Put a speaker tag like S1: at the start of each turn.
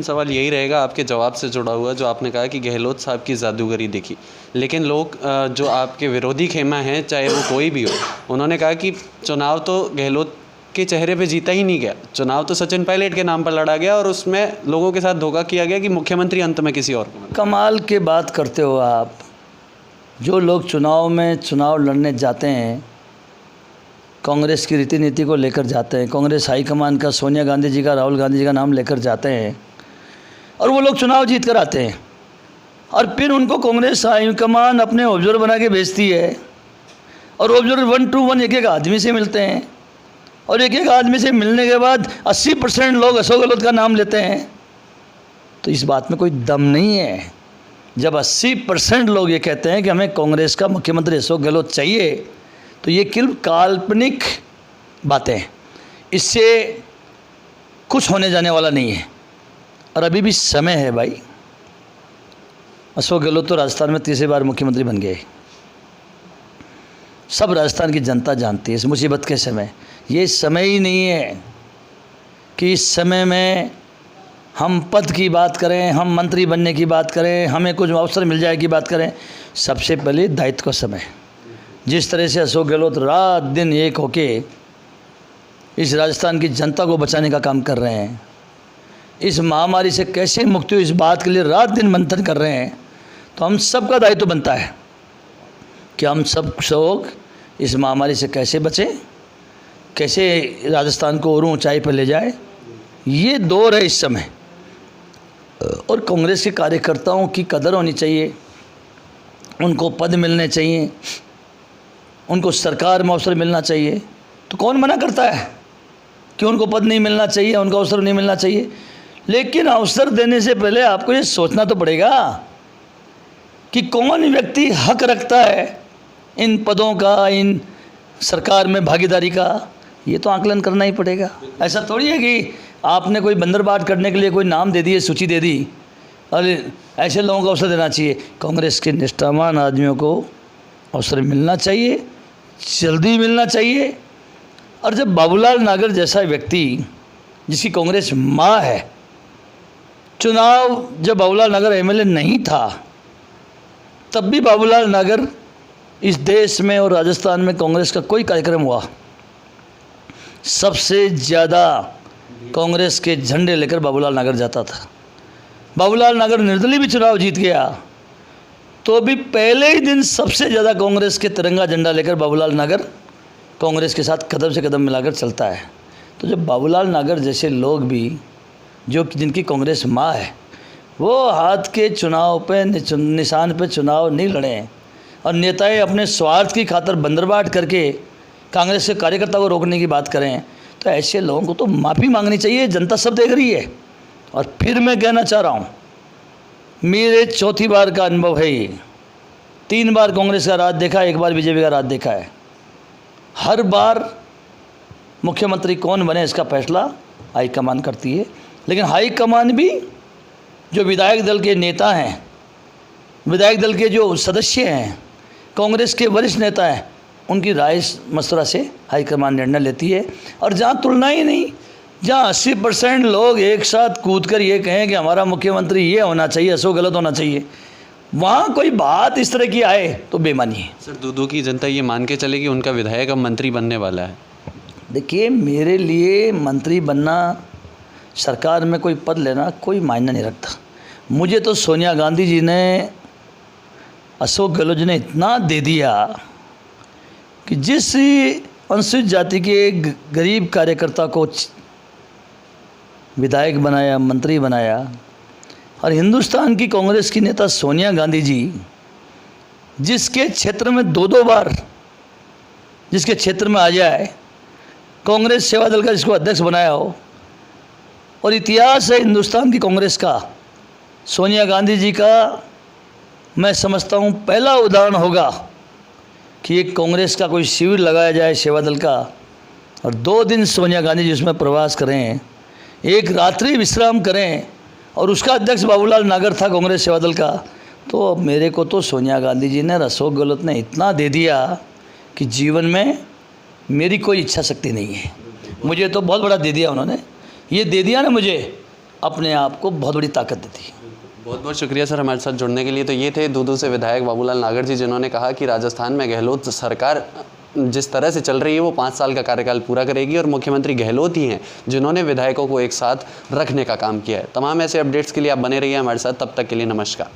S1: सवाल यही रहेगा आपके जवाब से जुड़ा हुआ, जो आपने कहा कि गहलोत साहब की जादूगरी दिखी, लेकिन लोग जो आपके विरोधी खेमा हैं, चाहे वो कोई भी हो, उन्होंने कहा कि चुनाव तो गहलोत के चेहरे पे जीता ही नहीं गया, चुनाव तो सचिन पायलट के नाम पर लड़ा गया और उसमें लोगों के साथ धोखा किया गया कि मुख्यमंत्री अंत में किसी और को।
S2: कमाल की बात करते हो आप। जो लोग चुनाव लड़ने जाते हैं, कांग्रेस की रीति नीति को लेकर जाते हैं, कांग्रेस हाईकमान का, सोनिया गांधी जी का, राहुल गांधी जी का नाम लेकर जाते हैं और वो लोग चुनाव जीत कर आते हैं और फिर उनको कांग्रेस हाईकमान अपने ऑब्जर्वर बना के भेजती है और ऑब्जर्वर 1 to 1 एक आदमी से मिलते हैं और एक आदमी से मिलने के बाद 80% लोग अशोक गहलोत का नाम लेते हैं। तो इस बात में कोई दम नहीं है। जब 80% लोग ये कहते हैं कि हमें कांग्रेस का मुख्यमंत्री अशोक गहलोत चाहिए, तो ये केवल काल्पनिक बातें हैं, इससे कुछ होने जाने वाला नहीं है और अभी भी समय है भाई। अशोक गहलोत तो राजस्थान में तीसरी बार मुख्यमंत्री बन गए, सब राजस्थान की जनता जानती है। इस मुसीबत के समय ये समय ही नहीं है कि इस समय में हम पद की बात करें, हम मंत्री बनने की बात करें, हमें कुछ अवसर मिल जाए की बात करें। सबसे पहले दायित्व का समय। जिस तरह से अशोक गहलोत रात दिन एक होके इस राजस्थान की जनता को बचाने का काम कर रहे हैं, इस महामारी से कैसे मुक्ति हो इस बात के लिए रात दिन मंथन कर रहे हैं, तो हम सबका दायित्व बनता है कि हम सब लोग इस महामारी से कैसे बचें, कैसे राजस्थान को और ऊंचाई पर ले जाए। ये दौर है इस समय और कांग्रेस के कार्यकर्ताओं की कदर होनी चाहिए, उनको पद मिलने चाहिए, उनको सरकार में अवसर मिलना चाहिए। तो कौन मना करता है कि उनको पद नहीं मिलना चाहिए, उनको अवसर नहीं मिलना चाहिए? लेकिन अवसर देने से पहले आपको ये सोचना तो पड़ेगा कि कौन व्यक्ति हक रखता है इन पदों का, इन सरकार में भागीदारी का। ये तो आकलन करना ही पड़ेगा। ऐसा थोड़ी है कि आपने कोई बंदरबाट करने के लिए कोई नाम दे दिए, सूची दे दी और ऐसे लोगों को अवसर देना चाहिए। कांग्रेस के निष्ठावान आदमियों को अवसर मिलना चाहिए, जल्दी मिलना चाहिए। और जब बाबूलाल नागर जैसा व्यक्ति, जिसकी कांग्रेस माँ है, चुनाव जब बाबूलाल नागर एमएलए नहीं था तब भी बाबूलाल नागर इस देश में और राजस्थान में कांग्रेस का कोई कार्यक्रम हुआ, सबसे ज़्यादा कांग्रेस के झंडे लेकर बाबूलाल नागर जाता था। बाबूलाल नागर निर्दलीय भी चुनाव जीत गया तो भी पहले ही दिन सबसे ज़्यादा कांग्रेस के तिरंगा झंडा लेकर बाबूलाल नागर कांग्रेस के साथ कदम से कदम मिलाकर चलता है। तो जब बाबूलाल नागर जैसे लोग भी, जो जिनकी कांग्रेस माँ है, वो हाथ के चुनाव पे निशान पे चुनाव नहीं लड़े और नेताएं अपने स्वार्थ की खातर बंदरबाट करके कांग्रेस के कार्यकर्ता को रोकने की बात करें, तो ऐसे लोगों को तो माफ़ी मांगनी चाहिए। जनता सब देख रही है। और फिर मैं कहना चाह रहा हूँ, मेरे चौथी बार का अनुभव है ये। 3 बार कांग्रेस का राज देखा, 1 बार बीजेपी का राज देखा है। हर बार मुख्यमंत्री कौन बने इसका फैसला हाईकमान करती है, लेकिन हाईकमान भी जो विधायक दल के नेता हैं, विधायक दल के जो सदस्य हैं, कांग्रेस के वरिष्ठ नेता हैं, उनकी राय मशवरा से हाईकमान निर्णय लेती है। और जहाँ तुलना ही नहीं, जहाँ 80% लोग एक साथ कूद कर ये कहें कि हमारा मुख्यमंत्री ये होना चाहिए, अशोक गहलोत होना चाहिए, वहाँ कोई बात इस तरह की आए तो बेमानी है।
S1: सर, दूदू की जनता ये मान के चलेगी उनका विधायक अब मंत्री बनने वाला है?
S2: देखिए, मेरे लिए मंत्री बनना, सरकार में कोई पद लेना कोई मायने नहीं रखता। मुझे तो सोनिया गांधी जी ने, अशोक गहलोत जी ने इतना दे दिया कि जिस अनुसूचित जाति के गरीब कार्यकर्ता को विधायक बनाया, मंत्री बनाया, और हिंदुस्तान की कांग्रेस की नेता सोनिया गांधी जी, जिसके क्षेत्र में 2-2 बार, जिसके क्षेत्र में आ जाए, कांग्रेस सेवा दल का जिसको अध्यक्ष बनाया हो, और इतिहास है हिंदुस्तान की कांग्रेस का, सोनिया गांधी जी का मैं समझता हूँ पहला उदाहरण होगा कि एक कांग्रेस का कोई शिविर लगाया जाए सेवा दल का और 2 दिन सोनिया गांधी जी उसमें प्रवास करें, एक रात्रि विश्राम करें, और उसका अध्यक्ष बाबूलाल नागर था कांग्रेस सेवा दल का। तो मेरे को तो सोनिया गांधी जी ने, अशोक गहलोत ने इतना दे दिया कि जीवन में मेरी कोई इच्छा शक्ति नहीं है। मुझे तो बहुत बड़ा दे दिया उन्होंने। ये दे दिया ना मुझे अपने आप को बहुत बड़ी ताकत देती है।
S1: बहुत बहुत शुक्रिया सर हमारे साथ जुड़ने के लिए। तो ये थे दूदू से विधायक बाबूलाल नागर जी, जिन्होंने कहा कि राजस्थान में गहलोत सरकार जिस तरह से चल रही है वो 5 साल का कार्यकाल पूरा करेगी और मुख्यमंत्री गहलोत ही हैं जिन्होंने विधायकों को एक साथ रखने का काम किया है। तमाम ऐसे अपडेट्स के लिए आप बने रहिए हमारे साथ। तब तक के लिए नमस्कार।